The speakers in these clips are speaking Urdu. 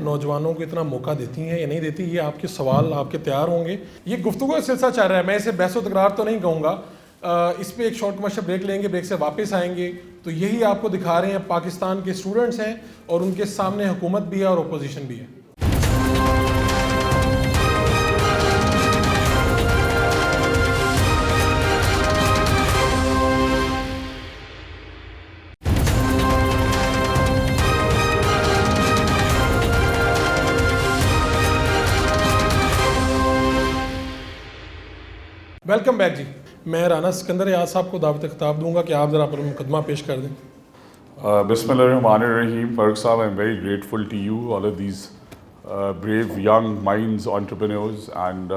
نوجوانوں کو اتنا موقع دیتی ہیں یا نہیں دیتی؟ یہ آپ کے سوال آپ کے تیار ہوں گے. یہ گفتگو کا سلسلہ چل رہا ہے, میں اسے بحث و تکرار تو نہیں کہوں گا. اس پہ ایک شارٹ کمرشل بریک لیں گے, بریک سے واپس آئیں گے تو یہی آپ کو دکھا رہے ہیں پاکستان کے اسٹوڈنٹس ہیں اور ان کے سامنے حکومت بھی ہے اور اپوزیشن بھی ہے. ویلکم بیک جی. میں رانا سکندر یاد صاحب کو دعوت خطاب دوں گا کہ آپ ذرا اپنا مقدمہ پیش کر دیں. بسم اللہ الرحمن الرحیم. فرق صاحب, I am very grateful to you, all of these brave young minds, entrepreneurs, and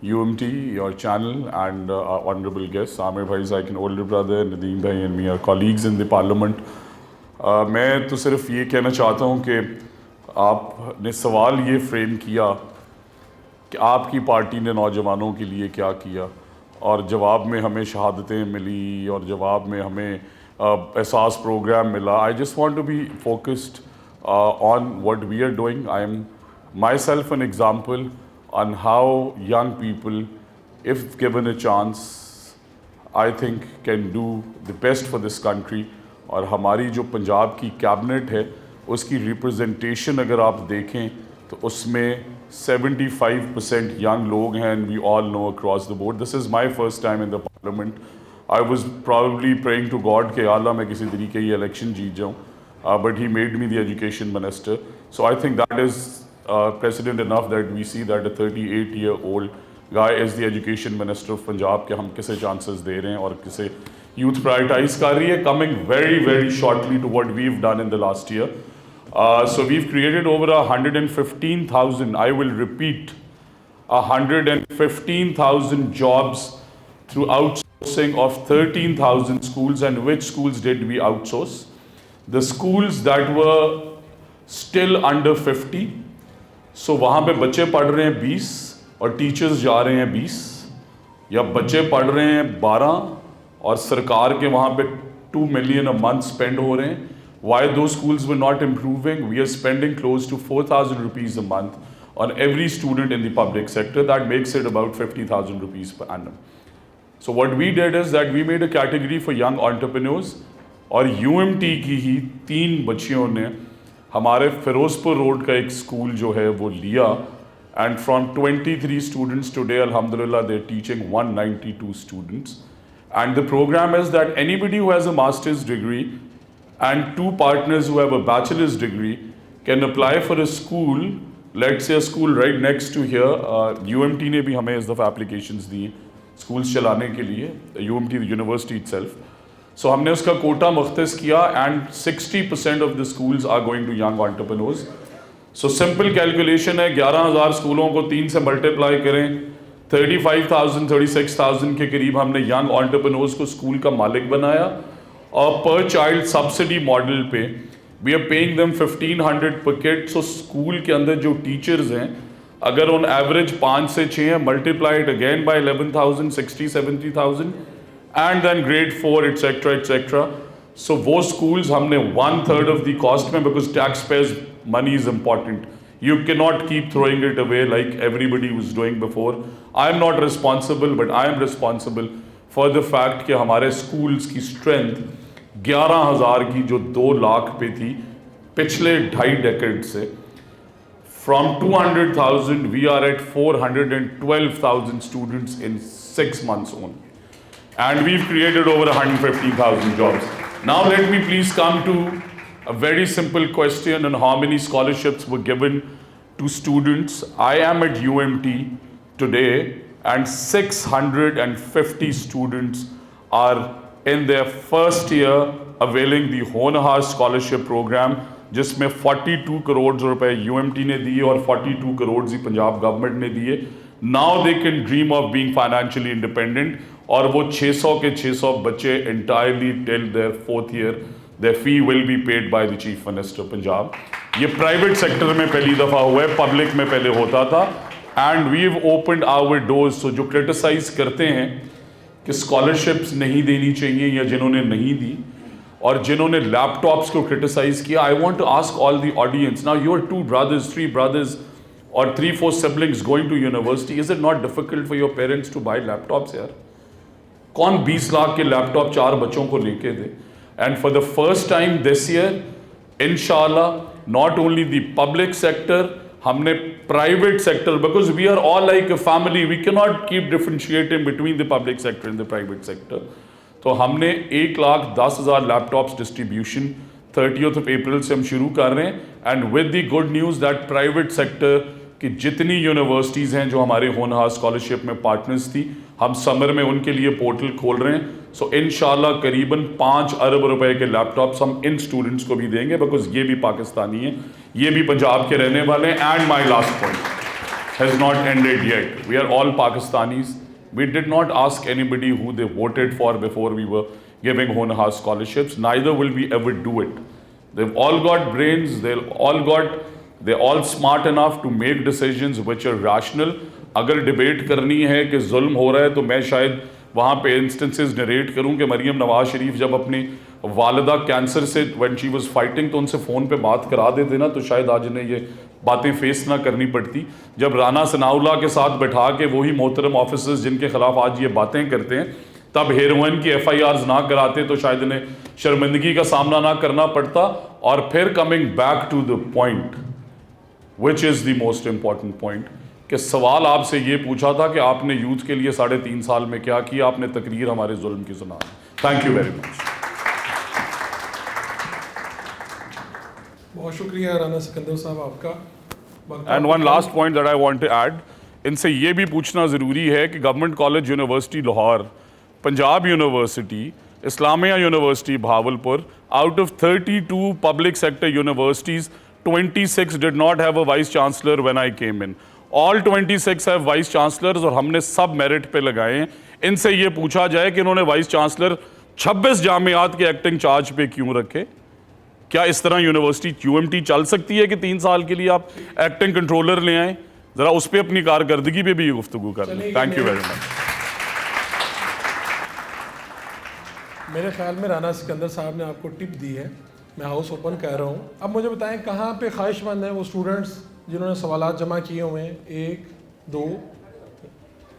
UMT, your channel, and our honorable guests, Amir Bhai is like an older brother, Nadeem Bhai and me are colleagues in the parliament. میں تو صرف یہ کہنا چاہتا ہوں کہ آپ نے سوال یہ فریم کیا کہ آپ کی پارٹی نے نوجوانوں کے لیے کیا کیا, اور جواب میں ہمیں شہادتیں ملی اور جواب میں ہمیں احساس پروگرام ملا. I just want to be focused on what we are doing. I am myself an example on how young people, if given a chance, I think can do the best for this country. اور ہماری جو پنجاب کی کیبنٹ ہے اس کی ریپرزنٹیشن اگر آپ دیکھیں تو اس میں 75% young لوگ ہیں, and we all know across the board. This is my first time in the parliament. I was probably praying to God کہ اللہ میں کسی طریقے یہ الیکشن جیت جاؤں, but he made me the education minister. So I think that is precedent enough that we see that a 38-year-old guy is the education minister of Punjab, کہ ہم کسے chances دے رہے ہیں اور کسے youth prioritize کر رہی ہے, coming very, very shortly to what we've done in the last year. So we've created over 115,000, I will repeat, 115,000 jobs through outsourcing of 13,000 schools. And which schools did we outsource? The schools that were still under 50. So وہاں پہ بچے پڑھ رہے ہیں 20 اور ٹیچرز جا رہے ہیں 20, یا بچے پڑھ رہے ہیں 12 اور سرکار کے وہاں پہ 2 million a month spend ہو رہے ہیں. Why those schools were not improving? We are spending close to 4,000 rupees a month on every student in the public sector. That makes it about 50,000 rupees per annum. So what we did is that we made a category for young entrepreneurs, اور UMT کی ہی 3 بچیوں نے ہمارے فیروز پور روڈ کا ایک اسکول جو ہے وہ لیا, and from 23 students today, alhamdulillah, they're teaching 192 students. And the program is that anybody who has a master's degree and 2 partners who have a bachelor's degree can apply for a school, let's say a school right next to here. UMT نے بھی ہمیں اس دفعہ applications دی schools چلانے کے لیے, UMT the university itself. So ہم نے اس کا کوٹا مختص کیا, and 60% of the schools are going to young entrepreneurs. So simple calculation ہے, 11,000 اسکولوں کو 3 سے ملٹیپلائی کریں, 35,000 36,000 کے قریب ہم نے ینگ انٹرپرینورز کو اسکول کا مالک بنایا, اور پر چائلڈ سبسڈی ماڈل پہ we are paying them 1,500 per kid. So school کے اندر جو ٹیچرز ہیں اگر آن ایوریج 5 سے 6 ہیں, multiplied again by 11,000 60,000-70,000, and then grade 4 etcetera etcetera. So وہ اسکولز ہم نے 1/3 آف دی کاسٹ میں, because taxpayers money is important. You cannot keep throwing it away like everybody was doing before. I am not responsible, but I am responsible for the fact کہ ہمارے schools کی strength 11,000 کی جو 2 لاکھ پہ تھی پچھلے 2.5 decade سے, from 200,000 we are at 412,000 students in 6 months only. And we've created over 150,000 jobs. Now let me please come to a very simple question on how many scholarships were given to students. I am at UMT today, and 650 students are in their first year availing the Honorar Scholarship Program, جس میں 42 کروڑ روپے UMT نے دیے اور 42 کروڑ ہی پنجاب گورنمنٹ نے دیے. Now they can dream of being financially independent, اور وہ 600 کے 600 بچے entirely till their 4th year their fee will be paid by the Chief Minister of Punjab. یہ پرائیویٹ سیکٹر میں پہلی دفعہ ہوا ہے, پبلک میں پہلے ہوتا تھا. And we've opened our doors. So جو کرٹیسائز کرتے ہیں کہ اسکالرشپس نہیں دینی چاہیے یا جنہوں نے نہیں دی, اور جنہوں نے لیپ ٹاپس کو کرٹیسائز کیا. I want to ask all the audience, now you are 2 brothers 3 brothers or 3-4 siblings going to university. Is it not difficult for your parents to buy laptops یار؟ کون 20 لاکھ کے لیپ ٹاپ 4 بچوں کو لے کے دے؟ And for the first time this year انشاءاللہ not only the public sector, ہم نے private sector, because we are all like a family, we کی not keep differentiating between the public sector and the private sector. تو ہم نے 1,10,000 laptops distribution 30th of April سے ہم شروع کر رہے ہیں. And with the good news that private sector کی جتنی یونیورسٹیز ہیں جو ہمارے ہونہار اسکالرشپ میں پارٹنرز تھی, ہم سمر میں ان کے لیے پورٹل کھول رہے ہیں. سو انشاءاللہ قریباً 5 ارب روپے کے لیپ ٹاپس ہم ان اسٹوڈنٹس کو بھی دیں گے, بیکاز یہ بھی پاکستانی ہیں, یہ بھی پنجاب کے رہنے والے ہیں. And my last point has not ended yet, we are all Pakistanis. We did not ask anybody who they voted for before we were giving Honhar scholarships. Neither will we ever do it. They've all got brains. They're all smart enough to make decisions which are rational. اگر ڈیبیٹ کرنی ہے کہ ظلم ہو رہا ہے تو میں شاید وہاں پہ انسٹنسز نریٹ کروں کہ مریم نواز شریف جب اپنی والدہ کینسر سے when she was fighting تو ان سے فون پہ بات کرا دیتے نا, تو شاید آج انہیں یہ باتیں فیس نہ کرنی پڑتی. جب رانا ثناءاللہ کے ساتھ بٹھا کے وہی محترم آفیسرز جن کے خلاف آج یہ باتیں کرتے ہیں تب ہیروئن کی FIRs نہ کراتے تو شاید انہیں شرمندگی کا سامنا نہ کرنا پڑتا. اور پھر coming back to the point which is the most important point, کہ سوال آپ سے یہ پوچھا تھا کہ آپ نے یوتھ کے لیے 3.5 سال میں کیا کیا, آپ نے تقریر ہمارے ظلم کی سنا. Thank you very much. بہت شکریہ رانا سکندر صاحب آپ کا. And one last point that I want to add, ان سے یہ بھی پوچھنا ضروری ہے کہ government college university Lahore, Punjab university, Islamia university Bahawalpur, out of 32 public sector universities 26 did not have a vice chancellor when I came in. All 26 have vice chancellors اور ہم نے سب میرٹ پہ لگائے ہیں. ان سے یہ پوچھا جائے کہ انہوں نے وائس چانسلر 26 جامعات کے ایکٹنگ چارج پہ کیوں رکھے. کیا اس طرح یونیورسٹی UMT چل سکتی ہے کہ 3 سال کے لیے آپ ایکٹنگ کنٹرولر لے آئیں؟ ذرا اس پہ اپنی کارکردگی پہ بھی گفتگو کر لیں. تھینک یو ویری مچ. میرے خیال میں رانا سکندر صاحب نے آپ کو ٹپ دی ہے. میں ہاؤس اوپن کہہ رہا ہوں. اب مجھے بتائیں کہاں پہ خواہش مند ہیں وہ اسٹوڈنٹس جنہوں نے سوالات جمع کیے ہوئے ہیں؟ 1 2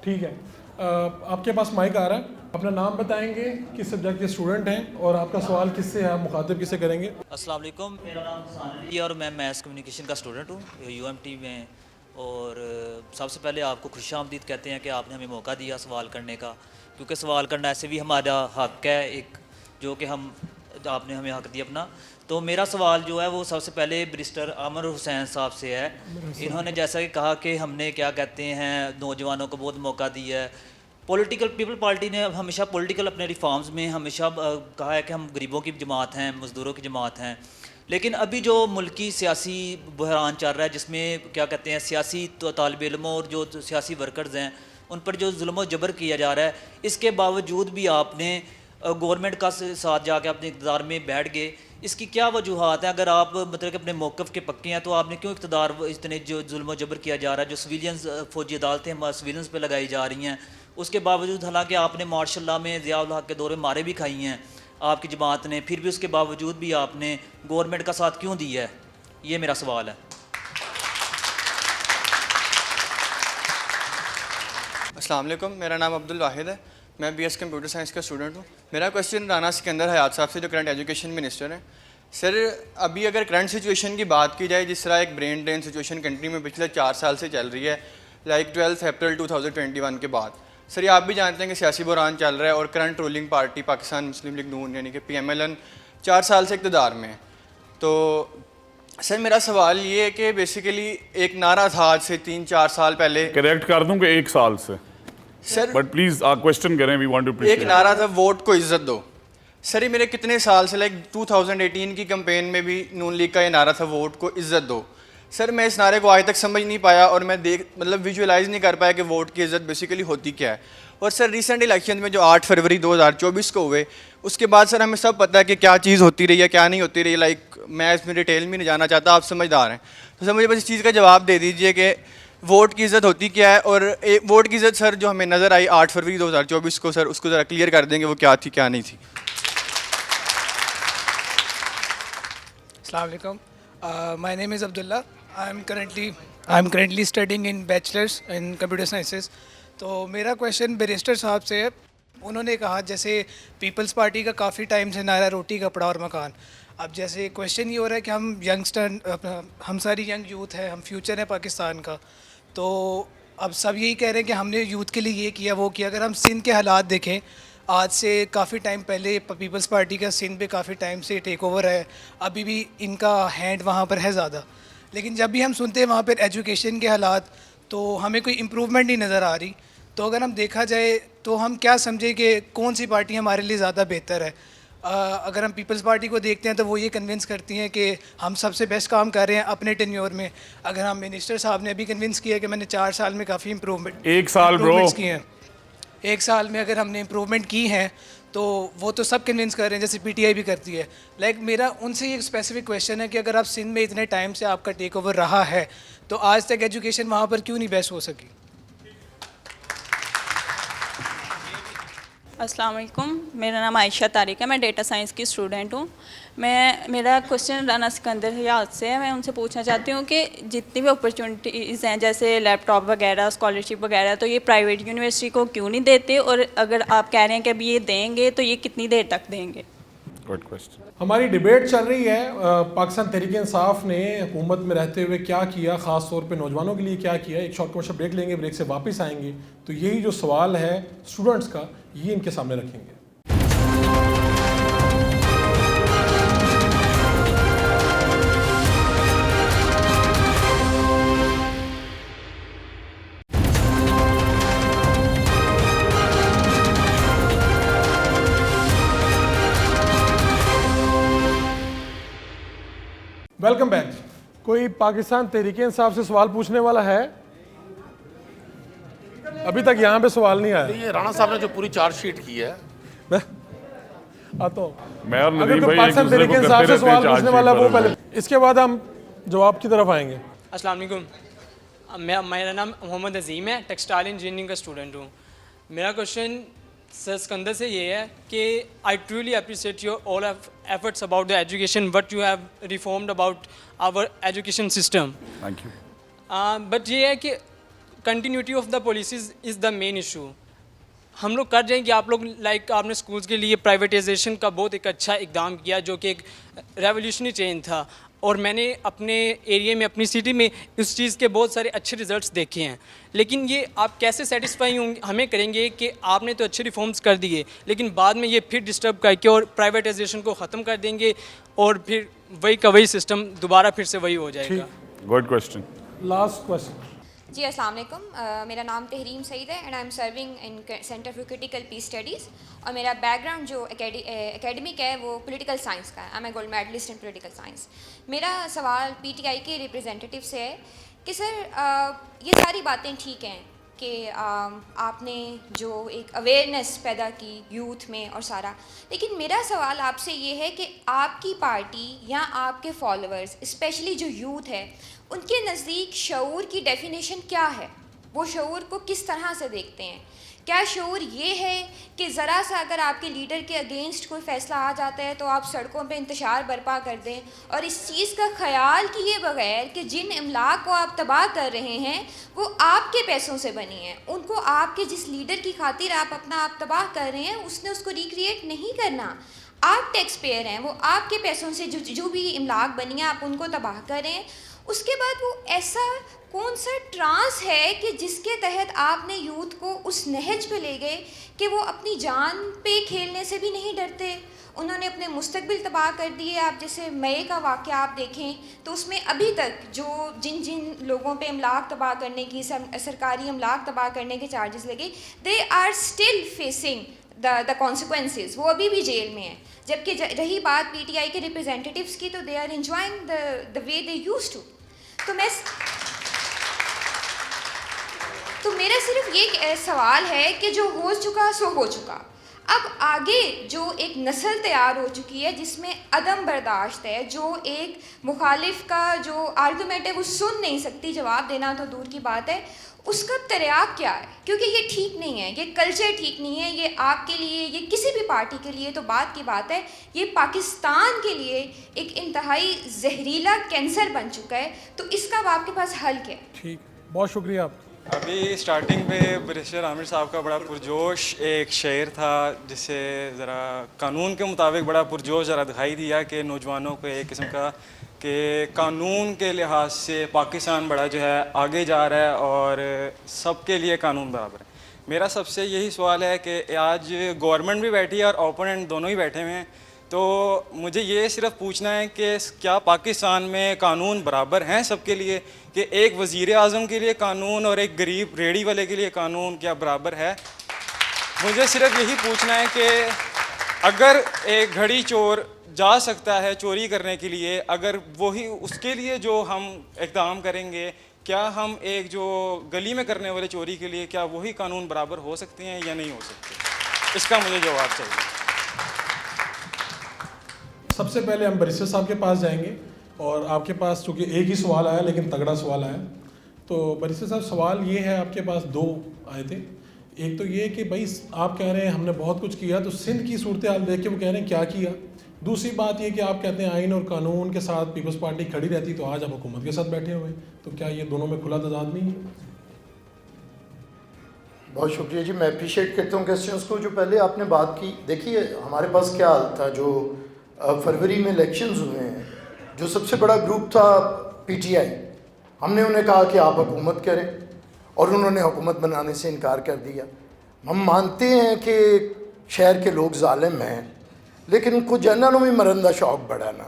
ٹھیک ہے. آپ کے پاس مائک آ رہا ہے, اپنا نام بتائیں گے, کس سبجیکٹ کے اسٹوڈنٹ ہیں, اور آپ کا سوال کس سے ہے, آپ مخاطب کس سے کریں گے؟ السلام علیکم, میرا نام سانوی ہے اور میں میس کمیونیکیشن کا اسٹوڈنٹ ہوں UMT میں. اور سب سے پہلے آپ کو خوش آمدید کہتے ہیں کہ آپ نے ہمیں موقع دیا سوال کرنے کا, کیونکہ سوال کرنا ایسے بھی ہمارا حق ہے ایک, جو کہ آپ نے ہمیں حق دیا اپنا. تو میرا سوال جو ہے وہ سب سے پہلے بیرسٹر عامر حسین صاحب سے ہے. انہوں نے جیسا کہ کہا کہ ہم نے کیا کہتے ہیں نوجوانوں کو بہت موقع دیا ہے. پولیٹیکل پیپل پارٹی نے ہمیشہ پولیٹیکل اپنے ریفارمز میں ہمیشہ کہا ہے کہ ہم غریبوں کی جماعت ہیں, مزدوروں کی جماعت ہیں. لیکن ابھی جو ملکی سیاسی بحران چل رہا ہے جس میں کیا کہتے ہیں سیاسی طالب علموں اور جو سیاسی ورکرز ہیں ان پر جو ظلم و جبر کیا جا رہا ہے, اس کے باوجود بھی آپ نے گورنمنٹ کا ساتھ جا کے اپنے اقتدار میں بیٹھ گئے. اس کی کیا وجوہات ہیں؟ اگر آپ مطلب کہ اپنے موقف کے پکے ہیں تو آپ نے کیوں اقتدار اتنے جو ظلم و جبر کیا جا رہا ہے, جو سویلینز فوجی عدالتیں سویلینز پہ لگائی جا رہی ہیں, اس کے باوجود حالانکہ آپ نے مارشل لا میں ضیاء الحق کے دور میں مارے بھی کھائی ہیں آپ کی جماعت نے, پھر بھی اس کے باوجود بھی آپ نے گورنمنٹ کا ساتھ کیوں دیا ہے؟ یہ میرا سوال ہے. السلام علیکم, میرا نام عبد الواحد ہے, میں BS کمپیوٹر سائنس کا اسٹوڈنٹ ہوں. میرا کویشچن رانا سکندر حیات صاحب سے جو کرنٹ ایجوکیشن منسٹر ہیں. سر ابھی اگر کرنٹ سچویشن کی بات کی جائے, جس طرح ایک برین ڈرین سچویشن کنٹری میں پچھلے 4 سال سے چل رہی ہے, لائک 12 اپریل 2021 کے بعد, سر یہ آپ بھی جانتے ہیں کہ سیاسی بحران چل رہا ہے اور کرنٹ رولنگ پارٹی پاکستان مسلم لیگ نون یعنی کہ PMLN 4 سال سے اقتدار میں ہے. تو سر میرا سوال یہ ہے کہ بیسیکلی ایک نعرہ تھا آج سے 3-4 سال پہلے, کریکٹ کر دوں کہ 1 سال سے, سر بٹ پلیز کوشچن کریں, وی وانٹ ٹو ایک نعرہ تھا ووٹ کو عزت دو. سر یہ میرے کتنے سال سے, لائک 2018 کی کمپین میں بھی نون لیگ کا یہ نعرہ تھا ووٹ کو عزت دو. سر میں اس نعرے کو آج تک سمجھ نہیں پایا اور میں مطلب ویژولائز نہیں کر پایا کہ ووٹ کی عزت بیسیکلی ہوتی کیا ہے. اور سر ریسنٹ الیکشن میں جو 8 فروری 2024 کو ہوئے, اس کے بعد سر ہمیں سب پتہ ہے کہ کیا چیز ہوتی رہی ہے کیا نہیں ہوتی رہی. لائک میں اس میں ڈیٹیل میں نہیں جانا چاہتا, آپ سمجھدار ہیں, تو سر مجھے بس اس چیز کا جواب دے دیجیے کہ ووٹ کی عزت ہوتی کیا ہے. اور ووٹ کی عزت سر جو ہمیں نظر آئی 8 فروری 2024 کو, سر اس کو ذرا کلیئر کر دیں گے وہ کیا تھی کیا نہیں تھی. Assalamu alaikum. My name is Abdullah. I'm currently studying in bachelor's in computer sciences. تو میرا کویشچن بیرسٹر صاحب سے ہے. انہوں نے کہا جیسے پیپلز پارٹی کا کافی ٹائم سے نعرہ روٹی کپڑا اور مکان. اب جیسے کویشچن یہ ہو رہا ہے کہ ہم ینگسٹر، ہم ساری ینگ یوتھ ہے، ہم فیوچر ہے پاکستان کا. تو اب سب یہی کہہ رہے ہیں کہ ہم نے یوتھ کے لیے یہ کیا وہ کیا. اگر ہم سندھ کے حالات دیکھیں، آج سے کافی ٹائم پہلے پیپلز پارٹی کا سندھ پہ کافی ٹائم سے ٹیک اوور ہے، ابھی بھی ان کا ہینڈ وہاں پر ہے زیادہ. لیکن جب بھی ہم سنتے ہیں وہاں پر ایجوکیشن کے حالات تو ہمیں کوئی امپروومنٹ نہیں نظر آ رہی. تو اگر ہم دیکھا جائے تو ہم کیا سمجھیں کہ کون سی پارٹی ہمارے لیے زیادہ بہتر ہے. اگر ہم پیپلز پارٹی کو دیکھتے ہیں تو وہ یہ کنونس کرتی ہیں کہ ہم سب سے بیسٹ کام کر رہے ہیں اپنے ٹینیور میں. اگر ہم منسٹر صاحب نے ابھی کنونس کیا کہ میں نے 4 سال میں کافی امپروومنٹس کی ہیں، 1 سال میں اگر ہم نے امپروومنٹ کی ہیں تو وہ تو سب کنونس کر رہے ہیں جیسے پی ٹی آئی بھی کرتی ہے. لائک میرا ان سے ایک اسپیسیفک کویشچن ہے کہ اگر آپ سندھ میں اتنے ٹائم سے آپ کا ٹیک اوور رہا ہے تو آج تک ایجوکیشن وہاں پر کیوں نہیں بیسٹ ہو سکی؟ السلام علیکم، میرا نام عائشہ طارق ہے، میں ڈیٹا سائنس کی اسٹوڈنٹ ہوں. میرا کوشچن رانا سکندر حیات سے ہے. میں ان سے پوچھنا چاہتی ہوں کہ جتنی بھی اپرچونیٹیز ہیں جیسے لیپ ٹاپ وغیرہ، اسکالرشپ وغیرہ، تو یہ پرائیویٹ یونیورسٹی کو کیوں نہیں دیتے؟ اور اگر آپ کہہ رہے ہیں کہ ابھی یہ دیں گے تو یہ کتنی دیر تک دیں گے؟ ہماری ڈیبیٹ چل رہی ہے. پاکستان تحریک انصاف نے حکومت میں رہتے ہوئے کیا کیا، خاص طور پہ نوجوانوں کے لیے کیا کیا. ایک شارٹ کمرشل بریک لیں گے، بریک سے واپس آئیں گے تو یہی جو سوال ہے اسٹوڈنٹس کا یہ ان کے سامنے رکھیں گے. Welcome back. کوئی پاکستان تحریک انصاف سے سوال پوچھنے والا ہے؟ ابھی تک یہاں پہ سوال نہیں آیا. یہ رانا صاحب نے جو پوری چارج شیٹ کی ہے، آتا ہوں. میں اور اگر ندیم کوئی بھائی ایک پاکستان دوسرے تحریک کو انصاف کرتے سے رہتے ہیں سوال پوچھنے والا وہ پہلے، اس کے بعد ہم جواب کی طرف آئیں گے. السلام علیکم، میرا نام محمد عظیم ہے، ٹیکسٹائل انجینئرنگ کا اسٹوڈنٹ ہوں. میرا کوشچن سر سکندر سے یہ ہے کہ I truly appreciate your all efforts about the education, what you have reformed about our education system. Thank you. But یہ ہے کہ continuity of the policies is the main issue. ہم لوگ کر جائیں کہ آپ لوگ لائک آپ نے اسکولس کے لیے پرائیویٹائزیشن کا بہت ایک اچھا اقدام کیا جو کہ ایک ریولیوشنری چینج تھا، اور میں نے اپنے ایریے میں اپنی سٹی میں اس چیز کے بہت سارے اچھے ریزلٹس دیکھے ہیں. لیکن یہ آپ کیسے سیٹسفائی ہمیں کریں گے کہ آپ نے تو اچھے ریفارمس کر دیے لیکن بعد میں یہ پھر ڈسٹرب کر کے اور پرائیویٹائزیشن کو ختم کر دیں گے اور پھر وہی کا وہی سسٹم دوبارہ پھر سے وہی ہو جائے گا. Good question. Last question. جی السلام علیکم، میرا نام تحریم سعید ہے and I am serving in centre for critical peace studies, اور میرا بیک گراؤنڈ جو اکیڈمک ہے وہ پولیٹیکل سائنس کا ہے. I am a gold medalist in political science. میرا سوال پی ٹی آئی کے ریپرزینٹیو سے ہے کہ سر یہ ساری باتیں ٹھیک ہیں کہ آپ نے جو ایک اویئرنیس پیدا کی یوتھ میں اور سارا، لیکن میرا سوال آپ سے یہ ہے کہ آپ کی پارٹی یا آپ کے فالوورز اسپیشلی جو یوتھ ہے ان کے نزدیک شعور کی ڈیفینیشن کیا ہے؟ وہ شعور کو کس طرح سے دیکھتے ہیں؟ کیا شعور یہ ہے کہ ذرا سا اگر آپ کے لیڈر کے اگینسٹ کوئی فیصلہ آ جاتا ہے تو آپ سڑکوں پہ انتشار برپا کر دیں اور اس چیز کا خیال کیے بغیر کہ جن املاک کو آپ تباہ کر رہے ہیں وہ آپ کے پیسوں سے بنی ہیں، ان کو آپ کے جس لیڈر کی خاطر آپ اپنا آپ تباہ کر رہے ہیں اس نے اس کو ریکریٹ نہیں کرنا. آپ ٹیکس پیئر ہیں، وہ آپ کے پیسوں سے جو بھی املاک بنی ہیں آپ ان کو تباہ کر رہے ہیں. اس کے بعد وہ ایسا کون سا ٹرانس ہے کہ جس کے تحت آپ نے یوتھ کو اس نہج پہ لے گئے کہ وہ اپنی جان پہ کھیلنے سے بھی نہیں ڈرتے، انہوں نے اپنے مستقبل تباہ کر دیے. آپ جیسے مئی کا واقعہ آپ دیکھیں تو اس میں ابھی تک جو جن لوگوں پہ املاک تباہ کرنے کی سرکاری املاک تباہ کرنے کے چارجز لگے، they are still facing the consequences, وہ ابھی بھی جیل میں ہیں. جبکہ رہی بات پی ٹی آئی کے ریپرزینٹیوز کی تو they are enjoying the way they used to. تو میرا صرف یہ سوال ہے کہ جو ہو چکا سو ہو چکا. اب آگے جو ایک نسل تیار ہو چکی ہے جس میں عدم برداشت ہے، جو ایک مخالف کا جو آرگومنٹ ہے وہ سن نہیں سکتی، جواب دینا تو دور کی بات ہے، اس کا تریاق کیا ہے؟ کیونکہ یہ ٹھیک نہیں ہے، یہ کلچر ٹھیک نہیں ہے، یہ آپ کے لیے، یہ کسی بھی پارٹی کے لیے تو بات کی بات ہے، یہ پاکستان کے لیے ایک انتہائی زہریلا کینسر بن چکا ہے. تو اس کا اب آپ کے پاس حل کیا ہے؟ ٹھیک، بہت شکریہ آپ. ابھی اسٹارٹنگ پہ بیرسٹر عامر صاحب کا بڑا پرجوش ایک شعر تھا جس سے ذرا قانون کے مطابق بڑا پرجوش ذرا دکھائی دیا کہ نوجوانوں کو ایک قسم کا کہ قانون کے لحاظ سے پاکستان بڑا جو ہے آگے جا رہا ہے اور سب کے لیے قانون برابر ہے. میرا سب سے یہی سوال ہے کہ آج گورنمنٹ بھی بیٹھی ہے اور اوپوننٹ دونوں ہی بیٹھے ہوئے ہیں, تو مجھے یہ صرف پوچھنا ہے کہ کیا پاکستان میں قانون برابر ہیں سب کے لیے, کہ ایک وزیر اعظم کے لیے قانون اور ایک غریب ریڑھی والے کے لیے قانون کیا برابر ہے؟ مجھے صرف یہی پوچھنا ہے کہ اگر ایک گھڑی چور جا سکتا ہے چوری کرنے کے لیے, اگر وہی اس کے لیے جو ہم اقدام کریں گے, کیا ہم ایک جو گلی میں کرنے والے چوری کے لیے کیا وہی قانون برابر ہو سکتے ہیں یا نہیں ہو سکتے؟ اس کا مجھے جواب چاہیے. سب سے پہلے ہم بیرسٹر صاحب کے پاس جائیں گے, اور آپ کے پاس چونکہ ایک ہی سوال آیا لیکن تگڑا سوال آیا, تو بیرسٹر صاحب سوال یہ ہے, آپ کے پاس دو آئے تھے. ایک تو یہ کہ بھائی آپ کہہ رہے ہیں ہم نے بہت کچھ کیا, تو سندھ کی صورتحال دیکھ کے وہ کہہ رہے ہیں کیا کیا. دوسری بات یہ کہ آپ کہتے ہیں آئین اور قانون کے ساتھ پیپلز پارٹی کھڑی رہتی, تو آج آپ حکومت کے ساتھ بیٹھے ہوئے ہیں, تو کیا یہ دونوں میں کھلا تضاد نہیں ہے؟ بہت شکریہ جی, میں اپریشیٹ کرتا ہوں کویسچنس کو. جو پہلے آپ نے بات کی, دیکھیے ہمارے پاس کیا حال تھا, جو فروری میں الیکشنز ہوئے ہیں, جو سب سے بڑا گروپ تھا پی ٹی آئی, ہم نے انہیں کہا کہ آپ حکومت کریں, اور انہوں نے حکومت بنانے سے انکار کر دیا. ہم مانتے ہیں کہ شہر کے لوگ ظالم ہیں, لیکن ان کو جنرلوں میں مرندہ شوق بڑھا نا.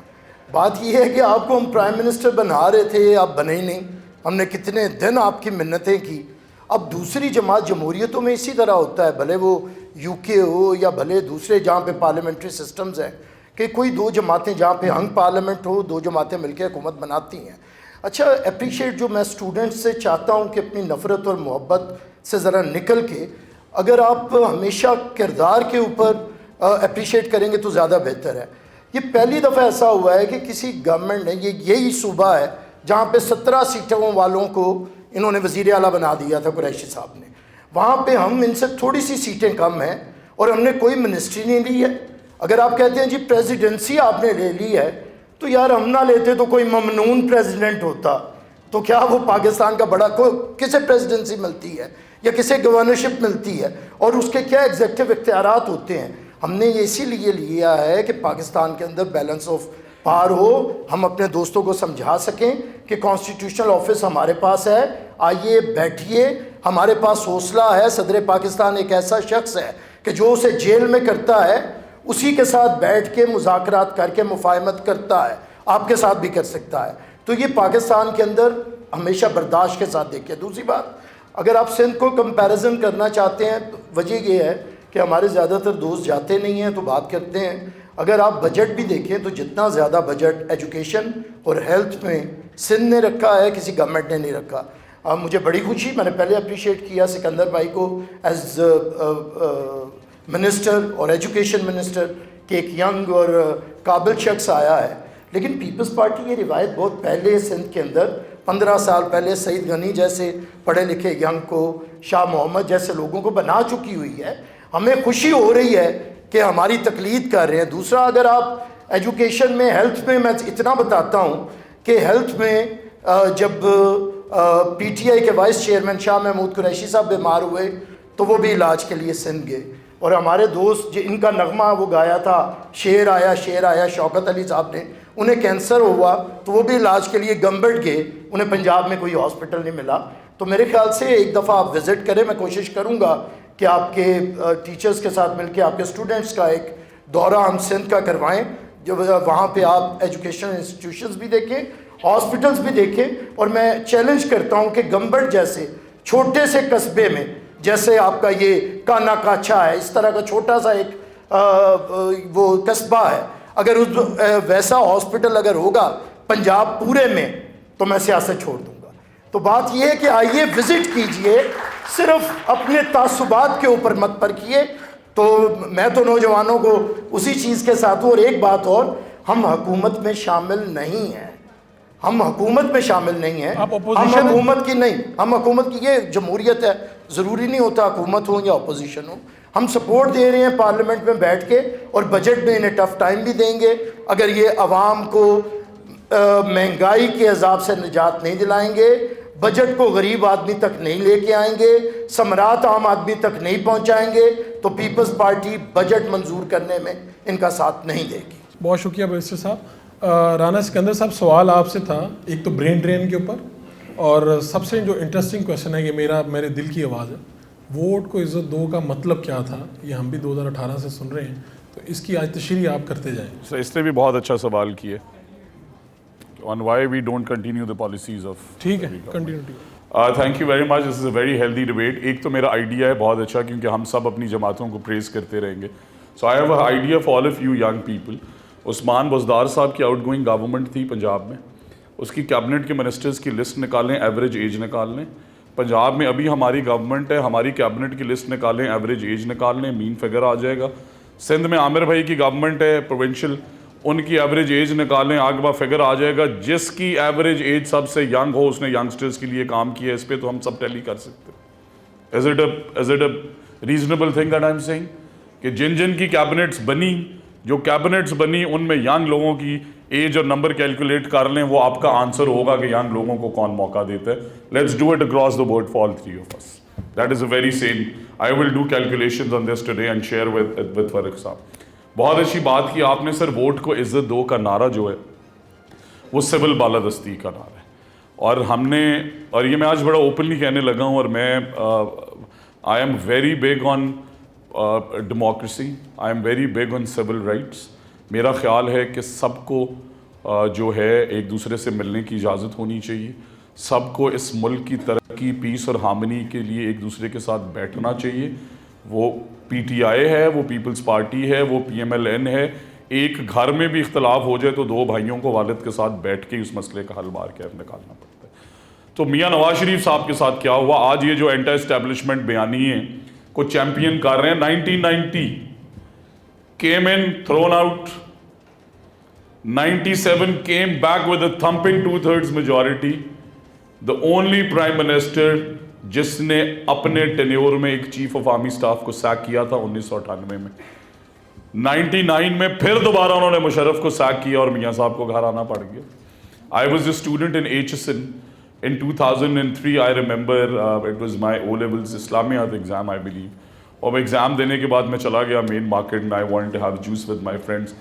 بات یہ ہے کہ آپ کو ہم پرائم منسٹر بنا رہے تھے, آپ بنے ہی نہیں. ہم نے کتنے دن آپ کی منتیں کی. اب دوسری جماعت جمہوریتوں میں اسی طرح ہوتا ہے, بھلے وہ یو کے ہو یا بھلے دوسرے جہاں پہ پارلیمنٹری سسٹمز ہیں, کہ کوئی دو جماعتیں جہاں پہ ہنگ پارلیمنٹ ہو, دو جماعتیں مل کے حکومت بناتی ہیں. اچھا, اپریشیٹ جو میں اسٹوڈنٹ سے چاہتا ہوں کہ اپنی نفرت اور محبت سے ذرا نکل کے, اگر آپ ہمیشہ کردار کے اوپر اپریشیٹ کریں گے تو زیادہ بہتر ہے. یہ پہلی دفعہ ایسا ہوا ہے کہ کسی گورنمنٹ نے, یہی صوبہ ہے جہاں پہ 17 سیٹوں والوں کو انہوں نے وزیر اعلیٰ بنا دیا تھا قریشی صاحب نے. وہاں پہ ہم ان سے تھوڑی سی سیٹیں کم ہیں اور ہم نے کوئی منسٹری نہیں لی ہے. اگر آپ کہتے ہیں جی پریزیڈنسی آپ نے لے لی ہے, تو یار ہم نہ لیتے تو کوئی ممنون پریزیڈنٹ ہوتا, تو کیا وہ پاکستان کا بڑا کسے پریزیڈنسی ملتی ہے یا کسے گورنرشپ ملتی ہے, اور اس کے کیا ایگزیکٹو اختیارات ہوتے ہیں. ہم نے یہ اسی لیے لیا ہے کہ پاکستان کے اندر بیلنس آف پاور ہو, ہم اپنے دوستوں کو سمجھا سکیں کہ کانسٹیٹیوشنل آفس ہمارے پاس ہے, آئیے بیٹھیے, ہمارے پاس حوصلہ ہے. صدر پاکستان ایک ایسا شخص ہے کہ جو اسے جیل میں کرتا ہے اسی کے ساتھ بیٹھ کے مذاکرات کر کے مفاہمت کرتا ہے, آپ کے ساتھ بھی کر سکتا ہے. تو یہ پاکستان کے اندر ہمیشہ برداشت کے ساتھ دیکھیں. دوسری بات, اگر آپ سندھ کو کمپیریزن کرنا چاہتے ہیں, تو وجہ یہ ہے کہ ہمارے زیادہ تر دوست جاتے نہیں ہیں تو بات کرتے ہیں. اگر آپ بجٹ بھی دیکھیں تو جتنا زیادہ بجٹ ایجوکیشن اور ہیلتھ میں سندھ نے رکھا ہے, کسی گورنمنٹ نے نہیں رکھا. مجھے بڑی خوشی, میں نے پہلے اپریشیٹ کیا سکندر بھائی کو ایز منسٹر اور ایجوکیشن منسٹر کہ ایک ینگ اور قابل شخص آیا ہے. لیکن پیپلز پارٹی یہ روایت بہت پہلے سندھ کے اندر 15 سال پہلے سعید غنی جیسے پڑھے لکھے ینگ کو, شاہ محمد جیسے لوگوں کو بنا چکی ہوئی ہے. ہمیں خوشی ہو رہی ہے کہ ہماری تقلید کر رہے ہیں. دوسرا, اگر آپ ایجوکیشن میں, ہیلتھ میں, میں اتنا بتاتا ہوں کہ ہیلتھ میں جب پی ٹی آئی کے وائس چیئرمین شاہ محمود قریشی صاحب بیمار ہوئے تو وہ بھی علاج کے لیے سندھ گئے, اور ہمارے دوست ان کا نغمہ وہ گایا تھا, شیر آیا شیر آیا, شوکت علی صاحب نے, انہیں کینسر ہوا تو وہ بھی علاج کے لیے گمبٹ گئے, انہیں پنجاب میں کوئی ہاسپٹل نہیں ملا. تو میرے خیال سے ایک دفعہ آپ وزٹ کریں, میں کوشش کروں گا کہ آپ کے ٹیچرز کے ساتھ مل کے آپ کے اسٹوڈنٹس کا ایک دورہ ہم سندھ کا کروائیں, جو وہاں پہ آپ ایجوکیشن انسٹیٹیوشنز بھی دیکھیں, ہاسپٹلز بھی دیکھیں. اور میں چیلنج کرتا ہوں کہ گمبٹ جیسے چھوٹے سے قصبے میں, جیسے آپ کا یہ کانا کاچھا ہے, اس طرح کا چھوٹا سا ایک وہ قصبہ ہے, اگر اس ویسا ہاسپٹل اگر ہوگا پنجاب پورے میں تو میں سیاست چھوڑ دوں گا. تو بات یہ ہے کہ آئیے وزٹ کیجئے, صرف اپنے تعصبات کے اوپر مت پرکھیے. تو میں تو نوجوانوں کو اسی چیز کے ساتھ ہوں. اور ایک بات اور, ہم حکومت میں شامل نہیں ہیں, ہم حکومت میں شامل نہیں ہیں, آپ ہم opposition ہیں؟ حکومت کی نہیں, ہم حکومت کی, یہ جمہوریت ہے, ضروری نہیں ہوتا حکومت ہو یا اپوزیشن ہو. ہم سپورٹ دے رہے ہیں پارلیمنٹ میں بیٹھ کے, اور بجٹ میں انہیں ٹف ٹائم بھی دیں گے اگر یہ عوام کو مہنگائی کے عذاب سے نجات نہیں دلائیں گے, بجٹ کو غریب آدمی تک نہیں لے کے آئیں گے, ثمرات عام آدمی تک نہیں پہنچائیں گے, تو پیپلز پارٹی بجٹ منظور کرنے میں ان کا ساتھ نہیں دے گی. بہت شکریہ بیرسٹر صاحب. رانا سکندر صاحب, سوال آپ سے تھا ایک تو برین ڈرین کے اوپر, اور سب سے جو انٹرسٹنگ کویشچن ہے, یہ میرے دل کی آواز ہے, ووٹ کو عزت دو کا مطلب کیا تھا, یہ ہم بھی 2018 سے سن رہے ہیں, تو اس کی آج تشریح آپ کرتے جائیں. اس نے بھی بہت اچھا سوال کیے on why we don't continue the policies of. ٹھیک ہے, continue. Thank you very much, this is a very healthy debate. ایک تو میرا آئیڈیا ہے بہت اچھا, کیونکہ ہم سب اپنی جماعتوں کو پریز کرتے رہیں گے. So I have a idea for all of you young people. Usman Buzdar صاحب کی آؤٹ گوئنگ گورنمنٹ تھی پنجاب میں, اس کی کیبنٹ کے منسٹرز کی لسٹ نکالیں, ایوریج ایج نکال لیں. پنجاب میں ابھی ہماری گورنمنٹ ہے, ہماری کیبنٹ کی لسٹ نکالیں, ایوریج ایج نکال لیں, مین فگر آ جائے گا. سندھ میں عامر بھائی کی گورنمنٹ ہے پروونشل, ان کی ایوریج ایج نکالیں, آگے با فگر آ جائے گا. جس کی ایوریج ایج سب سے ینگ ہو, اس نے ینگسٹرز کے لیے کام کیا ہے, اس پہ تو ہم سب ٹیلی کر سکتے ہیں. Is it a reasonable thing that I am saying کہ جن کی کیبنٹس بنی, جو کیبنٹس بنی ان میں ینگ لوگوں کی ایج اور نمبر کیلکولیٹ کر لیں, وہ آپ کا آنسر ہوگا کہ ینگ لوگوں کو کون موقع دیتا ہے. Let's do it across the board for all three of us. That is a very same. I will do calculations on this today and share with فرق صاحب. بہت اچھی بات کی آپ نے سر. ووٹ کو عزت دو کا نعرہ جو ہے وہ سول بالادستی کا نعرہ ہے, اور ہم نے, اور یہ میں آج بڑا اوپنلی کہنے لگا ہوں, اور میں آئی am very big on democracy, I am very big on civil rights. میرا خیال ہے کہ سب کو جو ہے ایک دوسرے سے ملنے کی اجازت ہونی چاہیے, سب کو اس ملک کی ترقی, پیس اور ہارمنی کے لیے ایک دوسرے کے ساتھ بیٹھنا چاہیے. وہ پی ٹی آئی ہے, وہ پیپلز پارٹی ہے, وہ پی ایم ایل این ہے. ایک گھر میں بھی اختلاف ہو جائے تو دو بھائیوں کو والد کے ساتھ بیٹھ کے اس مسئلے کا حل بار کے نکالنا پڑتا ہے. تو میاں نواز شریف صاحب کے ساتھ کیا ہوا, آج یہ جو اینٹی اسٹیبلشمنٹ بیانی ہیں کو چیمپئن کر رہے ہیں. 1990 came in, thrown out. 97 came back with a thumping 2/3 majority. The only prime minister جس نے اپنے ٹینیور میں ایک چیف آف آرمی سٹاف کو سیک کیا تھا 1998 میں. 99 میں پھر دوبارہ انہوں نے مشرف کو سیک کیا اور میاں صاحب کو گھر آنا پڑ گیا. I was a student in HSN in 2003. I remember it was my O-levels Islamiyat exam, I believe. اور میں ایگزام دینے کے بعد میں چلا گیا مین مارکیٹ میں. I wanted to have juice with my friends.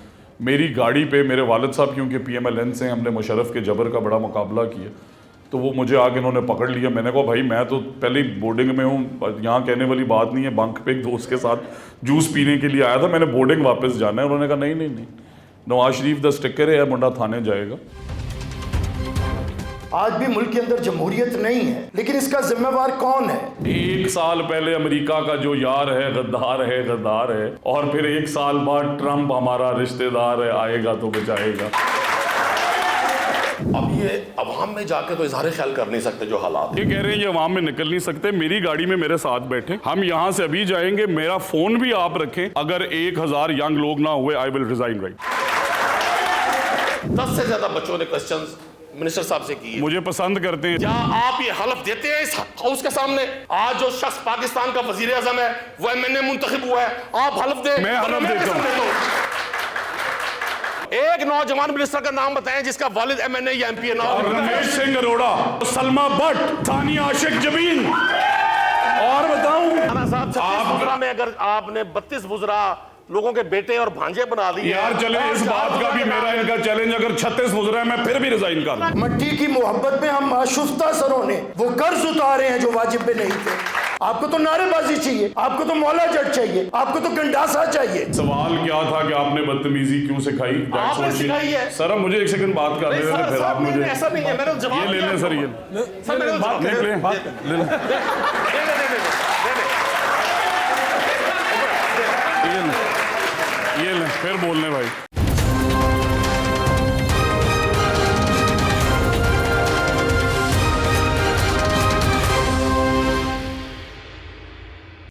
میری گاڑی پہ میرے والد صاحب کیونکہ پی ایم ایل این سے ہم نے مشرف کے جبر کا بڑا مقابلہ کیا, تو وہ مجھے آگے انہوں نے پکڑ لیا. میں نے کہا بھائی میں تو پہلے ہی بورڈنگ میں ہوں, یہاں کہنے والی بات نہیں ہے. بنک پہ ایک دوست کے ساتھ جوس پینے کے لیے آیا تھا, میں نے بورڈنگ واپس جانا ہے. انہوں نے کہا نہیں, نواز شریف دا اسٹکر ہے, منڈا تھانے جائے گا. آج بھی ملک کے اندر جمہوریت نہیں ہے, لیکن اس کا ذمہ وار کون ہے؟ 1 سال پہلے امریکہ کا جو یار ہے غدار ہے, اور پھر 1 سال بعد ٹرمپ ہمارا رشتہ دار ہے, آئے گا تو بچائے گا. اب یہ عوام میں جا کے تو اظہار خیال کر نہیں سکتے جو حالات. یہ کہہ رہے ہیں یہ عوام میں نکل نہیں سکتے. میری گاڑی میں میرے ساتھ بیٹھے, ہم یہاں سے ابھی جائیں گے, میرا فون بھی آپ رکھیں. اگر 1000 ینگ لوگ نہ ہوئے آئی ول ریزائن رائٹ. 10 سے زیادہ بچوں نے کوسچنز منسٹر صاحب سے کی. مجھے پسند کرتے ہیں. کیا آپ یہ حلف دیتے ہیں اس ہاؤس کے سامنے؟ آج جو شخص پاکستان کا وزیر اعظم ہے وہ ایم این اے منتخب ہوا ہے, آپ حلف دیں. میں حلف دیتا ہوں. ایک نوجوان منسٹر کا نام بتائیں جس کا والد ایم این اے یا ایم پی اے نہ ہو. رمیش سنگھ اروڑا, سلما بٹ, ثانیہ عاشق جبین. اور بتاؤں رانا صاحب 36 وزراء میں اگر آپ نے 32 وزراء لوگوں کے بیٹے اور بھانجے بنا دیے. یار چلیں اس بات کا بھی میرا ان کا چیلنج, اگر 36 وزراء میں پھر بھی ریزائن کر دوں. مٹی کی محبت میں ہم آشفتہ سروں نے وہ قرض اتارے ہیں جو واجب پہ نہیں تھے. آپ کو تو نعرے بازی چاہیے, آپ کو تو مولا جٹ چاہیے, آپ کو تو گنڈاسا چاہیے. سوال کیا تھا کہ آپ نے بدتمیزی کیوں سکھائی؟ آپ نے سکھائی ہے. سر اب مجھے 1 سیکنڈ بات کر رہے ہیں, پھر آپ مجھے ایسا نہیں ہے, میں نے جواب یہ لے لیں. سر یہ لیں, پھر بولنے بھائی.